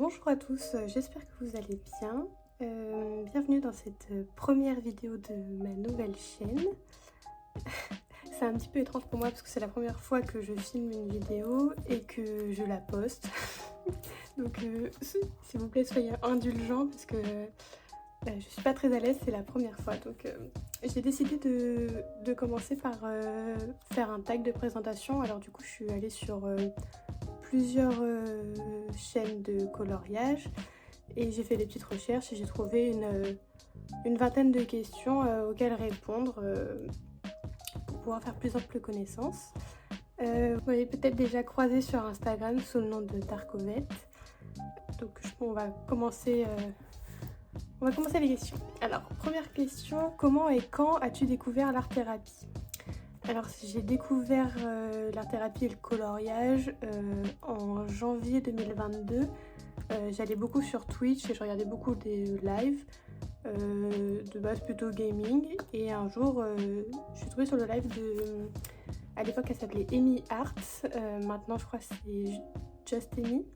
Bonjour à tous, j'espère que vous allez bien. Bienvenue dans cette première vidéo de ma nouvelle chaîne. C'est un petit peu étrange pour moi parce que c'est la première fois que je filme une vidéo et que je la poste. Donc s'il vous plaît soyez indulgents parce que je suis pas très à l'aise, c'est la première fois. Donc j'ai décidé de commencer par faire un tag de présentation. Alors du coup je suis allée sur plusieurs chaînes de coloriage et j'ai fait des petites recherches et j'ai trouvé une vingtaine de questions auxquelles répondre pour pouvoir faire plus ample connaissance. Vous m'avez peut-être déjà croisé sur Instagram sous le nom de Darkovette. Donc on va commencer les questions. Alors première question, comment et quand as-tu découvert l'art-thérapie? Alors j'ai découvert l'art-thérapie et le coloriage en janvier 2022. J'allais beaucoup sur Twitch et je regardais beaucoup des lives, de base plutôt gaming. Et un jour, je suis tombée sur le live de... À l'époque, elle s'appelait Amy Arts. Maintenant, je crois que c'est Just Amy.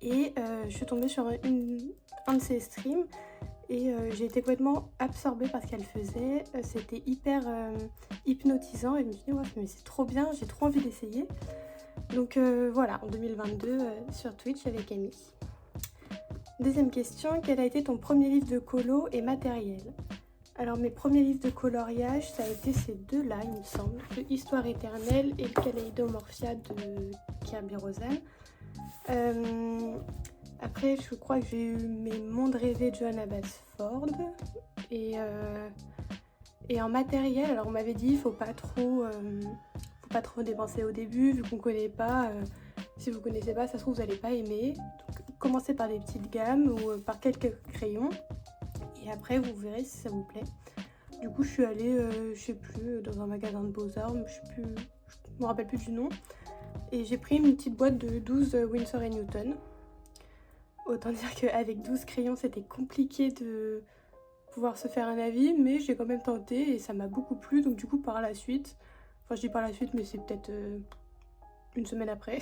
Et je suis tombée sur un de ses streams. Et j'ai été complètement absorbée par ce qu'elle faisait. C'était hyper hypnotisant et je me suis dit ouais, mais c'est trop bien, j'ai trop envie d'essayer. Donc voilà, en 2022 sur Twitch avec Amy. Deuxième question, quel a été ton premier livre de colo et matériel? Alors mes premiers livres de coloriage, ça a été ces deux-là, il me semble, de Histoire éternelle et le Kaleidomorphia de Kirby Rosen. Après, je crois que j'ai eu mes mondes rêvés de Johanna Basford. Et en matériel, alors on m'avait dit faut pas trop dépenser au début, vu qu'on connaît pas. Si vous connaissez pas, ça se trouve vous allez pas aimer. Donc commencez par des petites gammes ou par quelques crayons. Et après vous verrez si ça vous plaît. Du coup je suis allée, je sais plus, dans un magasin de Beaux-Arts, je me rappelle plus du nom. Et j'ai pris une petite boîte de 12 Winsor & Newton. Autant dire qu'avec 12 crayons, c'était compliqué de pouvoir se faire un avis, mais j'ai quand même tenté et ça m'a beaucoup plu. Donc du coup, par la suite, enfin je dis par la suite, mais c'est peut-être une semaine après,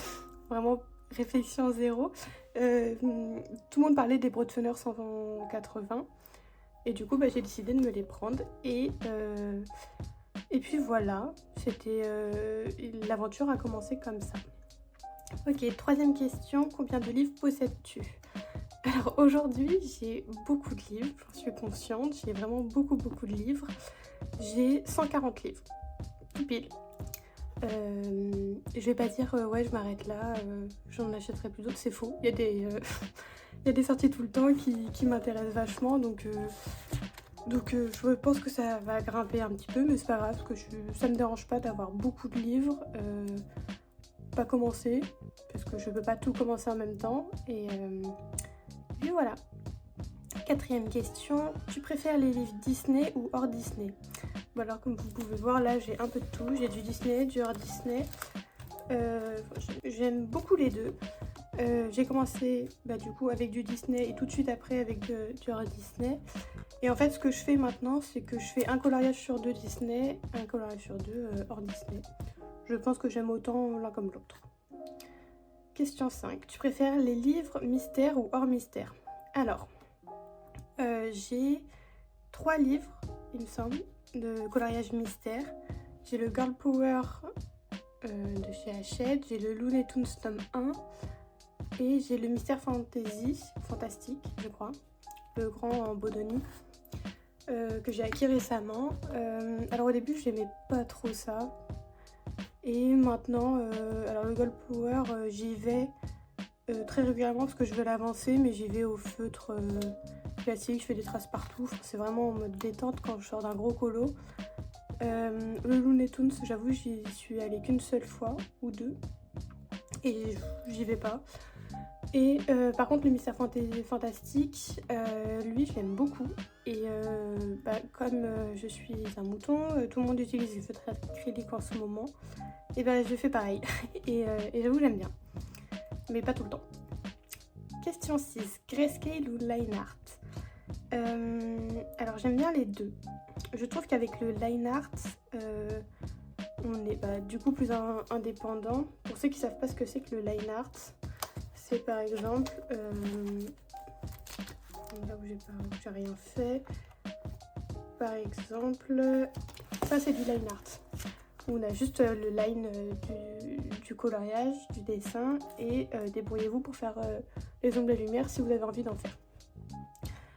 vraiment réflexion zéro. Tout le monde parlait des Broadfunner 180 et du coup, j'ai décidé de me les prendre et puis voilà, l'aventure a commencé comme ça. Ok, troisième question, combien de livres possèdes-tu? Alors aujourd'hui, j'ai beaucoup de livres, j'en suis consciente, j'ai vraiment beaucoup de livres. J'ai 140 livres, tout pile. Je vais pas dire ouais je m'arrête là, j'en achèterai plus d'autres, c'est faux. Il y a des sorties tout le temps qui m'intéressent vachement, donc je pense que ça va grimper un petit peu, mais c'est pas grave, parce que ça me dérange pas d'avoir beaucoup de livres. Pas commencer, parce que je peux pas tout commencer en même temps, et voilà. Quatrième question, tu préfères les livres Disney ou hors Disney? Bon alors comme vous pouvez voir là j'ai un peu de tout, j'ai du Disney, du hors Disney. J'aime beaucoup les deux. J'ai commencé du coup avec du Disney et tout de suite après avec du hors Disney. Et en fait ce que je fais maintenant c'est que je fais un coloriage sur deux Disney, un coloriage sur deux hors Disney. Je pense que j'aime autant l'un comme l'autre. Question 5. Tu préfères les livres mystères ou hors mystère? Alors, j'ai 3 livres, il me semble, de coloriage mystère. J'ai le Girl Power de chez Hachette, j'ai le Looney Tunes tome 1 et j'ai le Mystère Fantastique, je crois, le grand en Bodoni, que j'ai acquis récemment. Alors au début, j'aimais pas trop ça. Et maintenant, alors le Girl Power, j'y vais très régulièrement parce que je veux l'avancer, mais j'y vais au feutre classique, je fais des traces partout. Enfin, c'est vraiment en mode détente quand je sors d'un gros colo. Le Looney Tunes, j'avoue, j'y suis allée qu'une seule fois ou deux et j'y vais pas. Et par contre, le Mystère Fantastique, lui, je l'aime beaucoup. Et comme je suis un mouton, tout le monde utilise les feutres acryliques en ce moment. Et je fais pareil. et j'avoue, j'aime bien. Mais pas tout le temps. Question 6. Grayscale ou line art? Alors, j'aime bien les deux. Je trouve qu'avec le line art, on est du coup plus indépendant. Pour ceux qui savent pas ce que c'est que le line art, c'est par exemple là où j'ai rien fait. Par exemple, ça c'est du line art. On a juste le line du coloriage, du dessin et débrouillez-vous pour faire les ongles de lumière si vous avez envie d'en faire.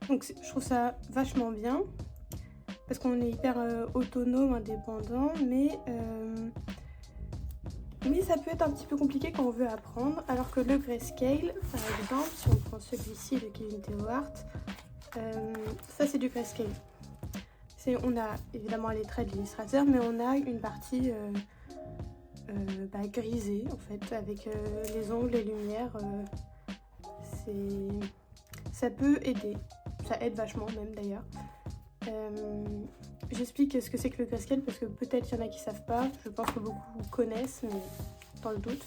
Donc je trouve ça vachement bien parce qu'on est hyper autonome, indépendant, mais ça peut être un petit peu compliqué quand on veut apprendre, alors que le grayscale, par exemple, si on prend celui-ci de Kevin Théohart, ça c'est du grayscale. On a évidemment les traits de l'illustrateur, mais on a une partie grisée en fait, avec les ongles, les lumières. Ça peut aider, ça aide vachement même d'ailleurs. J'explique ce que c'est que le grayscale parce que peut-être il y en a qui savent pas, je pense que beaucoup connaissent, mais dans le doute.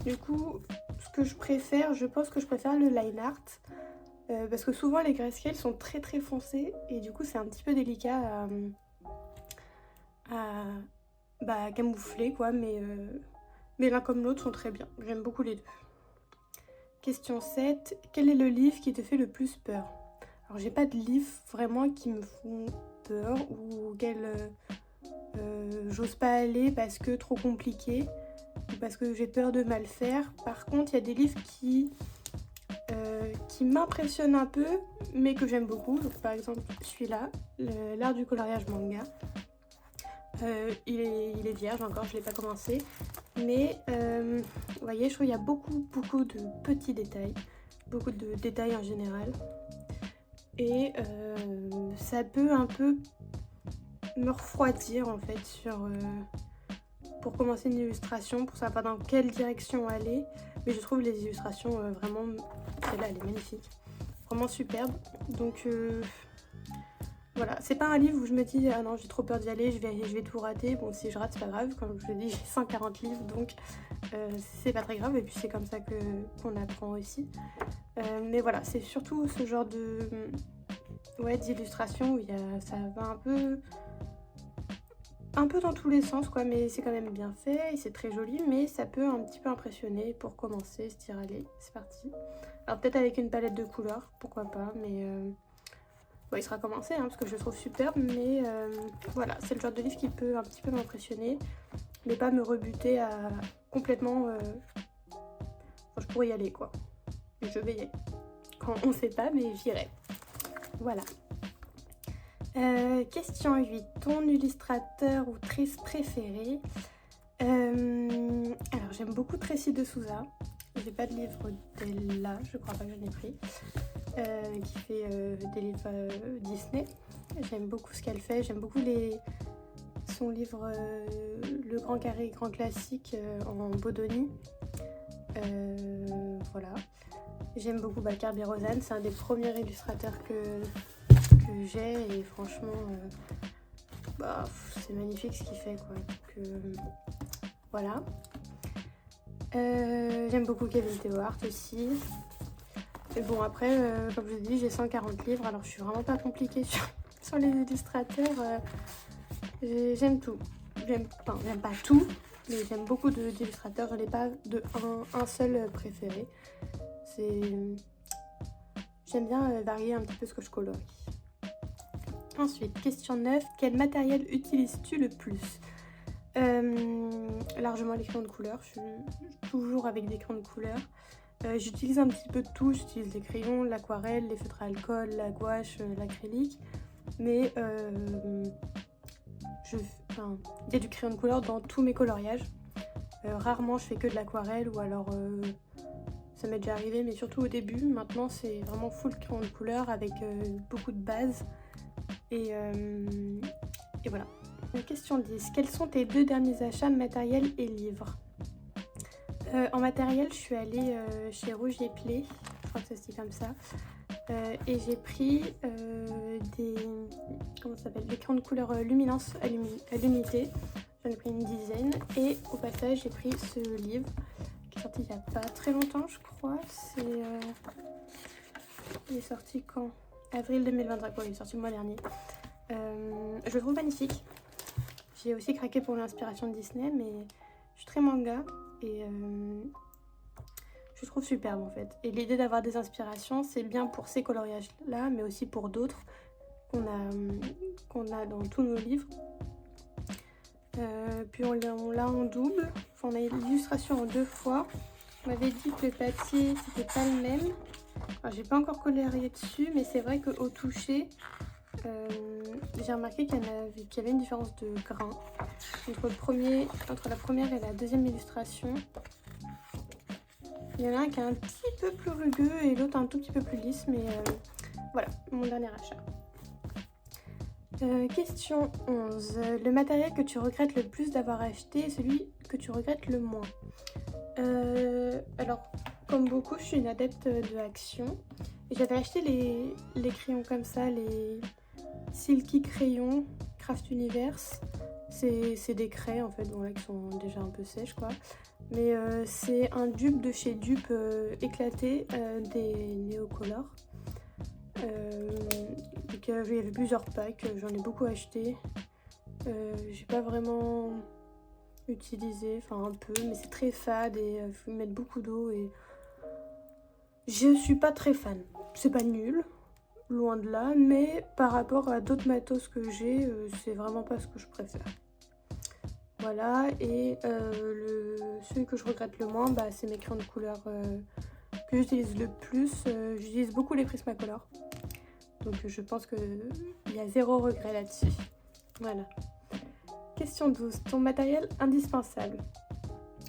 Du coup, ce que je préfère, je pense que je préfère le line art. Parce que souvent les grayscale sont très très foncés et du coup c'est un petit peu délicat à camoufler quoi, mais l'un comme l'autre sont très bien, j'aime beaucoup les deux. Question 7, quel est le livre qui te fait le plus peur? Alors j'ai pas de livre vraiment qui me font peur ou auquel j'ose pas aller parce que trop compliqué ou parce que j'ai peur de mal faire. Par contre il y a des livres qui m'impressionne un peu mais que j'aime beaucoup. Donc par exemple celui-là, l'art du coloriage manga, il est vierge encore, je l'ai pas commencé, mais vous voyez, je trouve qu'il y a beaucoup de petits détails, beaucoup de détails en général, et ça peut un peu me refroidir en fait pour commencer une illustration, pour savoir dans quelle direction aller. Mais je trouve les illustrations vraiment, celle-là elle est magnifique, vraiment superbe. Donc voilà, c'est pas un livre où je me dis ah non j'ai trop peur d'y aller, je vais tout rater. Bon, si je rate c'est pas grave, comme je le dis j'ai 140 livres donc c'est pas très grave, et puis c'est comme ça qu'on apprend aussi. Mais voilà, c'est surtout ce genre d'illustration où ça va un peu dans tous les sens quoi, mais c'est quand même bien fait et c'est très joli, mais ça peut un petit peu impressionner pour commencer, se dire allez c'est parti. Alors peut-être avec une palette de couleurs, pourquoi pas, mais il sera commencé parce que je le trouve superbe, mais voilà, c'est le genre de livre qui peut un petit peu m'impressionner, mais pas me rebuter à complètement... je pourrais y aller quoi, et je vais y aller. Quand on sait pas, mais j'irai. Voilà. Question 8. Ton illustrateur ou trice préféré? Alors j'aime beaucoup Tracy de Souza. J'ai pas de livre d'elle là, je crois pas que j'en ai pris. Qui fait des livres Disney. J'aime beaucoup ce qu'elle fait. J'aime beaucoup son livre Le Grand Carré Grand Classique en Bodoni. Voilà. J'aime beaucoup Carby Rosanne. C'est un des premiers illustrateurs que j'ai et franchement c'est magnifique ce qu'il fait quoi. Donc voilà. J'aime beaucoup Kevin Théohart aussi. Et bon après comme je vous dis j'ai 140 livres, alors je suis vraiment pas compliquée sur les illustrateurs. J'aime tout. J'aime pas tout, mais j'aime beaucoup d'illustrateurs. Je n'ai pas un seul préféré. J'aime bien varier un petit peu ce que je colorie. Ensuite, question 9. Quel matériel utilises-tu le plus? Largement les crayons de couleur. Je suis toujours avec des crayons de couleur. J'utilise un petit peu de tout. J'utilise les crayons, l'aquarelle, les feutres à alcool, la gouache, l'acrylique. Mais il y a du crayon de couleur dans tous mes coloriages. Rarement je fais que de l'aquarelle, ou alors ça m'est déjà arrivé, mais surtout au début. Maintenant c'est vraiment full crayon de couleur avec beaucoup de bases. Et voilà. Question 10. Quels sont tes 2 derniers achats matériel et livres? En matériel, je suis allée chez Rouge et Play, je crois que ça se dit comme ça. Et j'ai pris des crayons de couleur luminance à l'unité. J'en ai pris une dizaine. Et au passage, j'ai pris ce livre qui est sorti il n'y a pas très longtemps, je crois. Il est sorti quand? Avril 2025, il est sorti le mois dernier. Je le trouve magnifique. J'ai aussi craqué pour l'inspiration de Disney, mais je suis très manga et je je trouve superbe en fait. Et l'idée d'avoir des inspirations, c'est bien pour ces coloriages-là, mais aussi pour d'autres qu'on a dans tous nos livres. Puis on l'a en double, enfin, on a l'illustration en 2 fois. On m'avait dit que le papier c'était pas le même. Alors j'ai pas encore colorié dessus, mais c'est vrai qu'au toucher, j'ai remarqué qu'il y avait une différence de grain entre la première et la deuxième illustration. Il y en a un qui est un petit peu plus rugueux et l'autre un tout petit peu plus lisse, mais voilà, mon dernier achat. Question 11. Le matériel que tu regrettes le plus d'avoir acheté et celui que tu regrettes le moins. Alors, comme beaucoup, je suis une adepte de Action. Et j'avais acheté les crayons comme ça, les Silky crayons Craft Universe. C'est des craies en fait, bon, là, qui sont déjà un peu sèches quoi. Mais c'est un dupe de chez Dupe éclaté des Neocolor. Donc il y avait plusieurs packs, j'en ai beaucoup acheté. J'ai pas vraiment utilisé, enfin un peu, mais c'est très fade et il faut y mettre beaucoup d'eau et je suis pas très fan. C'est pas nul, loin de là, mais par rapport à d'autres matos que j'ai, c'est vraiment pas ce que je préfère. Voilà, et celui que je regrette le moins, bah, c'est mes crayons de couleur que j'utilise le plus. J'utilise beaucoup les Prismacolor. Donc je pense qu'il y a 0 regret là-dessus. Voilà. Question 12. Ton matériel indispensable.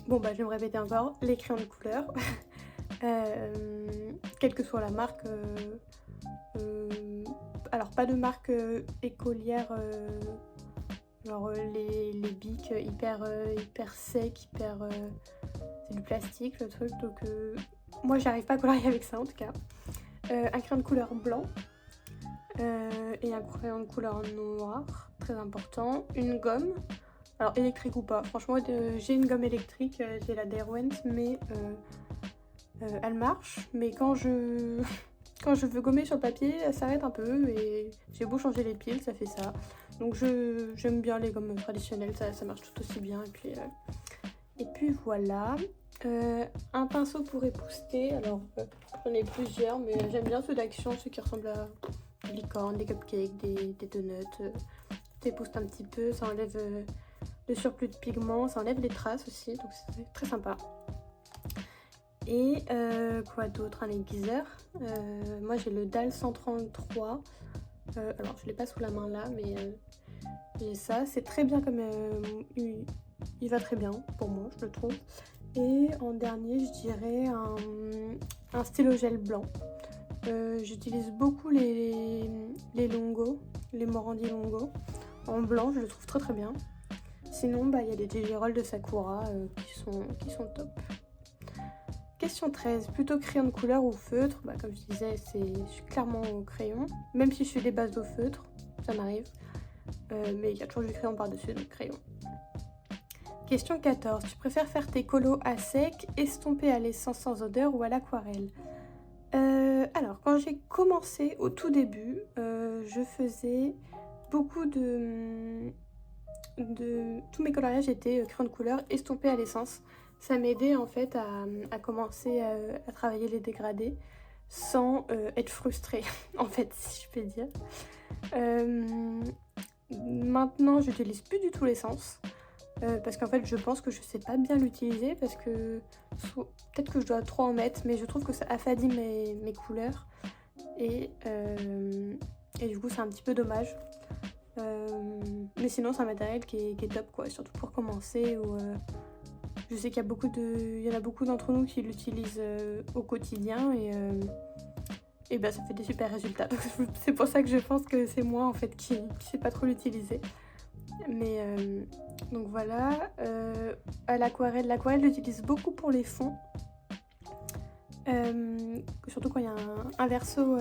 Bon bah je vais me répéter encore. Les crayons de couleur. Quelle que soit la marque. Alors pas de marque écolière. Genre les bics hyper secs, c'est du plastique le truc. Donc moi j'arrive pas à colorier avec ça en tout cas. Un crayon de couleur blanc. Et un crayon de couleur noir, très important. Une gomme, alors électrique ou pas, franchement j'ai une gomme électrique, j'ai la Derwent, mais elle marche, mais quand je veux gommer sur le papier, elle s'arrête un peu et j'ai beau changer les piles, ça fait ça. Donc j'aime bien les gommes traditionnelles, ça marche tout aussi bien. Et puis voilà. Un pinceau pour épousseter, alors j'en ai plusieurs, mais j'aime bien ceux d'Action, ceux qui ressemblent à des licornes, des cupcakes, des donuts. T'épousses un petit peu, ça enlève le surplus de pigments, ça enlève les traces aussi, donc c'est très sympa. Et quoi d'autre, un aiguiseur. Moi j'ai le DAL 133, alors je l'ai pas sous la main là, mais j'ai ça, c'est très bien comme il va très bien pour moi, je le trouve. Et en dernier, je dirais un stylo gel blanc. J'utilise beaucoup les Longo, les Morandi Longo. En blanc, je le trouve très très bien. Sinon, bah, y a les Digirol de Sakura qui sont top. Question 13. Plutôt crayon de couleur ou feutre? Bah, comme je disais, je suis clairement au crayon. Même si je fais des bases au feutre, ça m'arrive. Mais il y a toujours du crayon par-dessus, donc crayon. Question 14. Tu préfères faire tes colos à sec, estompés à l'essence sans odeur ou à l'aquarelle? Alors, quand j'ai commencé au tout début, je faisais beaucoup tous mes coloriages étaient crayon de couleur estompés à l'essence. Ça m'aidait en fait à commencer à travailler les dégradés sans être frustrée, en fait, si je peux dire. Maintenant, j'utilise plus du tout l'essence. Parce qu'en fait je pense que je sais pas bien l'utiliser parce que peut-être que je dois trop en mettre, mais je trouve que ça affadit mes couleurs et du coup c'est un petit peu dommage, mais sinon c'est un matériel qui est top quoi, surtout pour commencer. Ou je sais qu'il y en a beaucoup d'entre nous qui l'utilisent au quotidien et bah ça fait des super résultats. Donc, c'est pour ça que je pense que c'est moi en fait qui sais pas trop l'utiliser. Mais donc voilà, à l'aquarelle, j'utilise beaucoup pour les fonds, surtout quand il y a un verso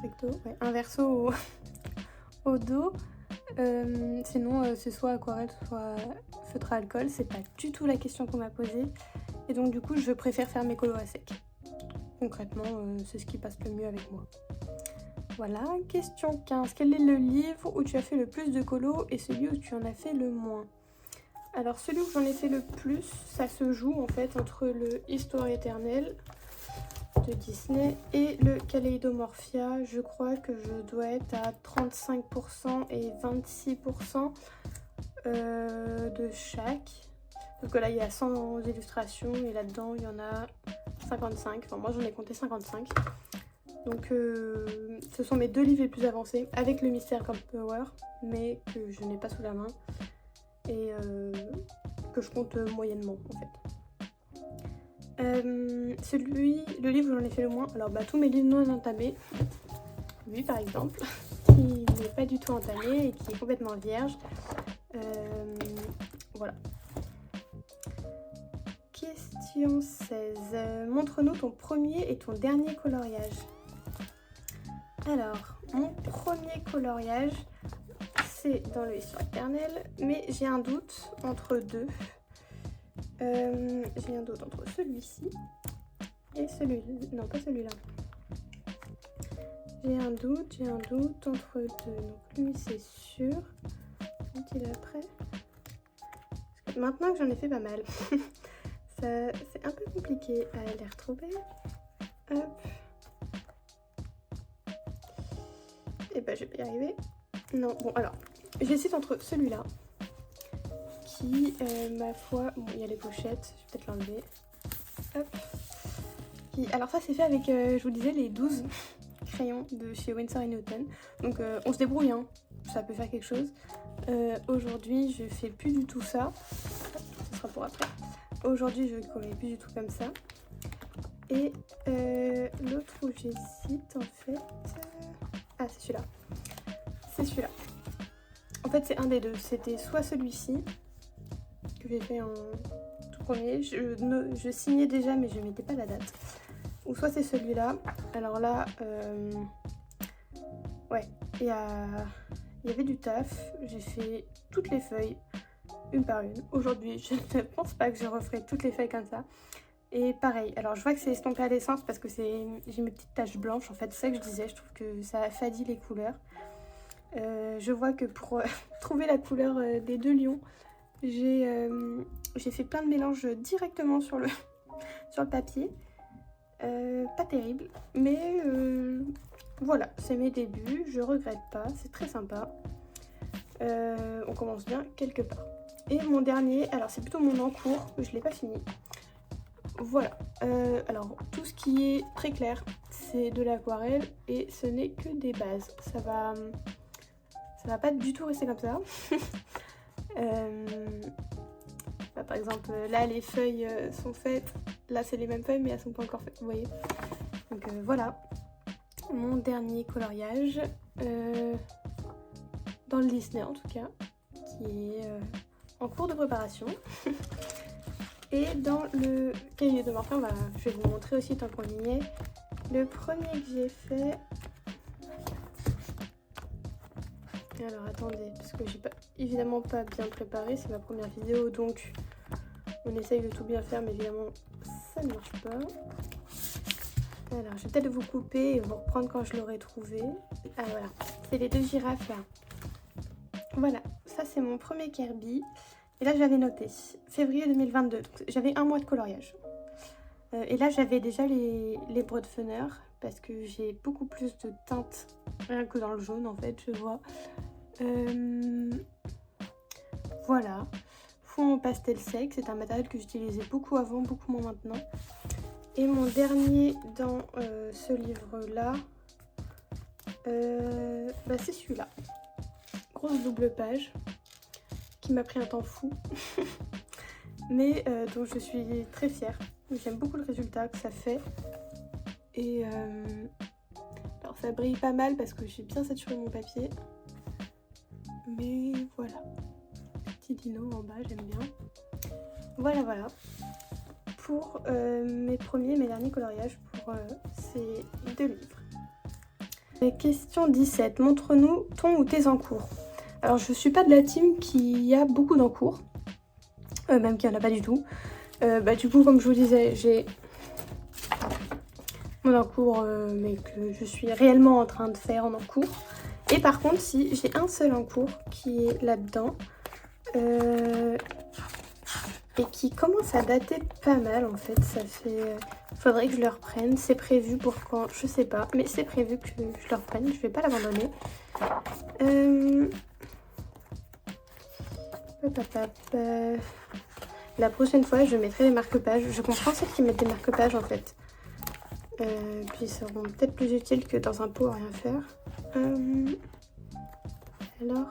recto, ouais, un verso au dos. Sinon c'est soit aquarelle soit feutre à alcool, c'est pas du tout la question qu'on m'a posée et donc du coup je préfère faire mes colos à sec. Concrètement c'est ce qui passe le mieux avec moi. Voilà, question 15. Quel est le livre où tu as fait le plus de colos et celui où tu en as fait le moins? Alors celui où j'en ai fait le plus, ça se joue en fait entre le Histoire éternelle de Disney et le Kaleidomorphia. Je crois que je dois être à 35% et 26% de chaque. Donc là il y a 100 illustrations et là-dedans il y en a 55. Enfin moi j'en ai compté 55. Donc ce sont mes 2 livres les plus avancés avec le Mystère Camp Power, mais que je n'ai pas sous la main et que je compte moyennement en fait. Le livre où j'en ai fait le moins, alors tous mes livres non entamés, lui par exemple, qui n'est pas du tout entamé et qui est complètement vierge. Voilà. Question 16. Montre-nous ton premier et ton dernier coloriage. Alors, mon premier coloriage, c'est dans le Histoire éternelle, mais j'ai un doute entre deux. J'ai un doute entre celui-ci et celui-là. Non, pas celui-là. J'ai un doute entre deux. Donc lui, c'est sûr. Est-il après? Parce que maintenant que j'en ai fait pas mal, c'est un peu compliqué à les retrouver. Hop. Et bah, je vais pas y arriver. Non, bon, alors, j'hésite entre celui-là, qui, ma foi, bon, il y a les pochettes, je vais peut-être l'enlever. Hop. Alors ça, c'est fait avec, je vous disais, les 12 crayons de chez Winsor & Newton. Donc, on se débrouille, hein, ça peut faire quelque chose. Aujourd'hui, je fais plus du tout ça. Ce sera pour après. Aujourd'hui, je ne colorie plus du tout comme ça. Et l'autre où j'hésite, en fait... Ah, c'est celui-là. C'est celui-là. En fait, c'est un des deux. C'était soit celui-ci, que j'ai fait en tout premier. Je signais déjà, mais je ne mettais pas la date. Ou soit c'est celui-là. Alors là, ouais, il y avait du taf. J'ai fait toutes les feuilles, une par une. Aujourd'hui, je ne pense pas que je referai toutes les feuilles comme ça. Et pareil, alors je vois que c'est estompé à l'essence parce que j'ai mes petites taches blanches. En fait, c'est ça que je disais, je trouve que ça affadit les couleurs. Je vois que pour trouver la couleur des 2 lions, j'ai fait plein de mélanges directement sur le papier. Pas terrible, mais voilà, c'est mes débuts, je regrette pas, c'est très sympa. On commence bien quelque part. Et mon dernier, alors c'est plutôt mon encours, je l'ai pas fini. Voilà, alors tout ce qui est très clair, c'est de l'aquarelle et ce n'est que des bases. Ça va pas du tout rester comme ça. Par exemple, là les feuilles sont faites, là c'est les mêmes feuilles mais elles sont pas encore faites, vous voyez. Donc voilà, mon dernier coloriage, dans le Disney en tout cas, qui est en cours de préparation. Et dans le Kaleidomorphia, je vais vous montrer aussi tant qu'on y est. Le premier que j'ai fait... Alors attendez, parce que j'ai évidemment pas bien préparé, c'est ma première vidéo, donc on essaye de tout bien faire, mais évidemment ça ne marche pas. Alors je vais peut-être vous couper et vous reprendre quand je l'aurai trouvé. Ah voilà, c'est les 2 girafes là. Voilà, ça c'est mon premier Kirby. Et là j'avais noté février 2022, donc j'avais 1 mois de coloriage. Et là j'avais déjà les Broadfunner parce que j'ai beaucoup plus de teintes rien que dans le jaune en fait, je vois. Voilà, fond pastel sec, c'est un matériel que j'utilisais beaucoup avant, beaucoup moins maintenant. Et mon dernier dans ce livre là, c'est celui-là. Grosse double page qui m'a pris un temps fou, mais dont je suis très fière. J'aime beaucoup le résultat que ça fait. Et alors ça brille pas mal parce que j'ai bien saturé mon papier. Mais voilà. Petit dino en bas, j'aime bien. Voilà. Pour mes premiers et mes derniers coloriages pour ces 2 livres. Question 17. Montre-nous ton ou tes encours. Alors je suis pas de la team qui a beaucoup d'encours. Même qu'il n'y en a pas du tout. Du coup, comme je vous disais, j'ai mon encours, mais que je suis réellement en train de faire en encours. Et par contre, si j'ai un seul encours qui est là-dedans, et qui commence à dater pas mal en fait. Ça fait... faudrait que je le reprenne. C'est prévu pour quand? Je sais pas. Mais c'est prévu que je le reprenne. Je vais pas l'abandonner. La prochaine fois, je mettrai des marque-pages. Je comprends celles qui mettent des marque-pages en fait. Puis ils seront peut-être plus utiles que dans un pot à rien faire. Alors...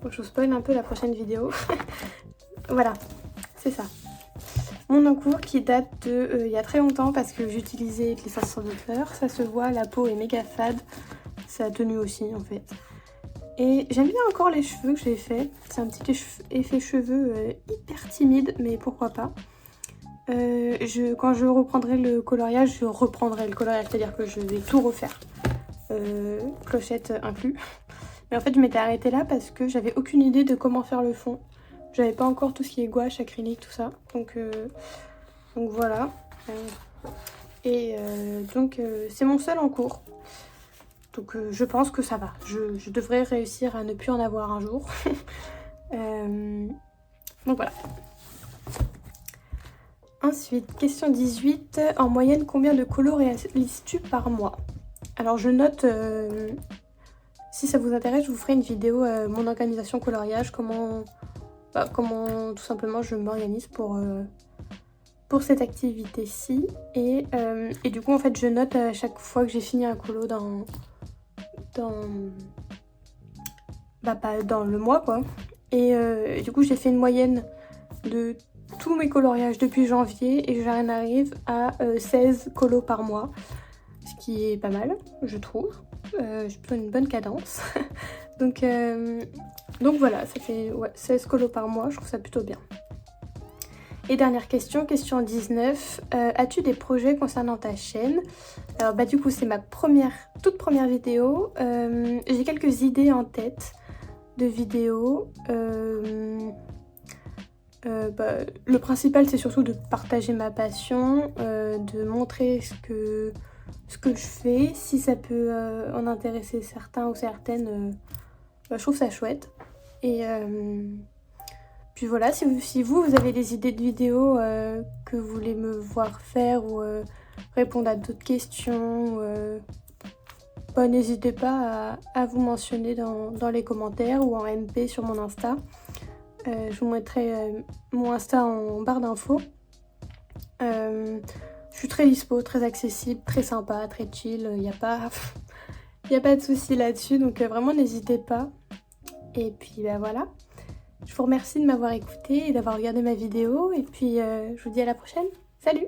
Bon, je vous spoil un peu la prochaine vidéo. Voilà, c'est ça. Mon encours qui date de il y a très longtemps parce que j'utilisais les façons de fleurs. Ça se voit, la peau est méga fade. Ça a tenu aussi en fait. Et j'aime bien encore les cheveux que j'ai fait. C'est un petit effet cheveux hyper timide, mais pourquoi pas. Quand je reprendrai le coloriage, c'est-à-dire que je vais tout refaire. Clochette inclus. Mais en fait je m'étais arrêtée là parce que j'avais aucune idée de comment faire le fond. J'avais pas encore tout ce qui est gouache, acrylique, tout ça. Donc voilà. Donc c'est mon seul en cours. Donc je pense que ça va. Je devrais réussir à ne plus en avoir un jour. Donc voilà. Ensuite, question 18. En moyenne, combien de colos réalises-tu par mois? Alors je note... si ça vous intéresse, je vous ferai une vidéo, mon organisation coloriage, comment tout simplement je m'organise pour cette activité-ci. Et du coup, en fait, je note à chaque fois que j'ai fini un colo dans le mois, quoi. Et du coup, j'ai fait une moyenne de tous mes coloriages depuis janvier et j'en arrive à 16 colos par mois. Ce qui est pas mal, je trouve. J'ai plutôt une bonne cadence. donc voilà, ça fait 16 colos par mois, je trouve ça plutôt bien. Et dernière question, question 19. As-tu des projets concernant ta chaîne? Alors du coup c'est ma toute première vidéo. J'ai quelques idées en tête de vidéos. Le principal c'est surtout de partager ma passion, de montrer ce que je fais. Si ça peut en intéresser certains ou certaines, je trouve ça chouette. Et puis voilà, si vous avez des idées de vidéos que vous voulez me voir faire ou répondre à d'autres questions, n'hésitez pas à vous mentionner dans les commentaires ou en MP sur mon Insta. Je vous mettrai mon Insta en barre d'infos. Je suis très dispo, très accessible, très sympa, très chill. Il n'y a pas de souci là-dessus, donc vraiment n'hésitez pas. Et puis voilà. Je vous remercie de m'avoir écouté et d'avoir regardé ma vidéo. Et puis je vous dis à la prochaine. Salut!